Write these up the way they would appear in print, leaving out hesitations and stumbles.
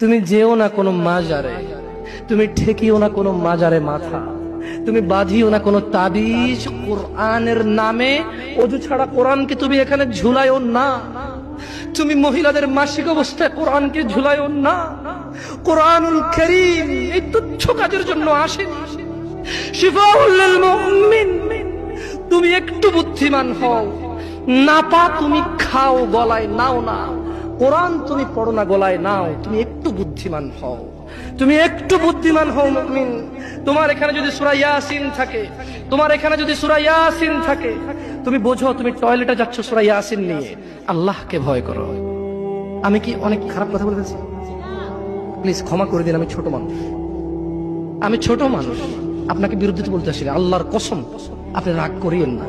তুমি যেও না কোনো মাজারে, তুমি ঠেকিও না কোনো মাজারে মাথা, তুমি বাঁধিও না কোনো তাবিজ। কোরআনের নামে অজু ছাড়া কোরআনকে তুমি এখানে ঝুলাইও না। তুমি মহিলাদের মাসিক অবস্থায় কোরআনকে ঝুলাইও না। কোরআনুল কারীম এই তুচ্ছ কাজের জন্য আসেনি। শিফাউল লিল মুমিন। তুমি একটু বুদ্ধিমান হও, নাপা তুমি খাও, গলায় নাও না। কোরআন তুমি পড়ো না, গলায় নাও। তুমি একটু বুদ্ধিমান হও, তুমি একটু বুদ্ধিমান হও মুমিন। তোমার এখানে যদি সূরা ইয়াসিন থাকে, তোমার এখানে যদি সূরা ইয়াসিন থাকে, তুমি বোঝো তুমি টয়লেটে যাচ্ছ সূরা ইয়াসিন নিয়ে। আল্লাহকে ভয় করো। আমি কি অনেক খারাপ কথা বলেছি? প্লিজ ক্ষমা করে দিন, আমি ছোট মানুষ, আমি ছোট মানুষ, আপনাকে বিরুদ্ধে বলতে আসি। আল্লাহর কসম আপনি রাগ করিয়েন না।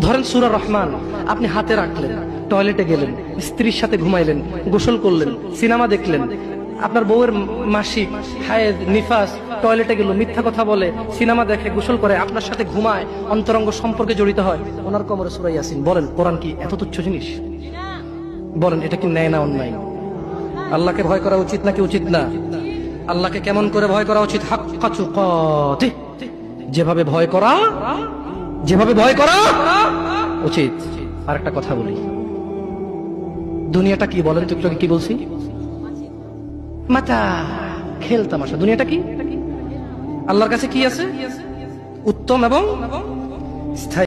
ধরেন সূরা রহমান আপনি হাতে রাখলেন, টয়লেটে গেলেন, স্ত্রীর সাথে ঘুমাইলেন, গোসল করলেন, সিনেমা দেখলেন, আপনার বউয়ের মাসিক, হায়েদ, নিফাস, টয়লেটে গেল, মিথ্যা কথা বলে, সিনেমা দেখে, গোসল করে, আপনার সাথে ঘুমায়, অন্তরঙ্গ সম্পর্কে জড়িত হয়, ওনার কোমরে সূরা ইয়াসিন। বলেন কোরআন কি এত তুচ্ছ জিনিস? বলেন এটা কি ন্যায় না অন্যায়? আল্লাহকে ভয় করা উচিত নাকি উচিত না? আল্লাহকে কেমন করে ভয় করা উচিত? হাক্কা তুকাতিহ, যেভাবে ভয় করা, যেভাবে ভয় করা উচিত। আর একটা কথা বলি, দুনিয়াটা কি বলেন? একটু কি বলছি? মাতা, খেল তামাশা। দুনিয়াটা কি? আল্লাহর কাছে কি আছে? উত্তম এবং স্থায়ী।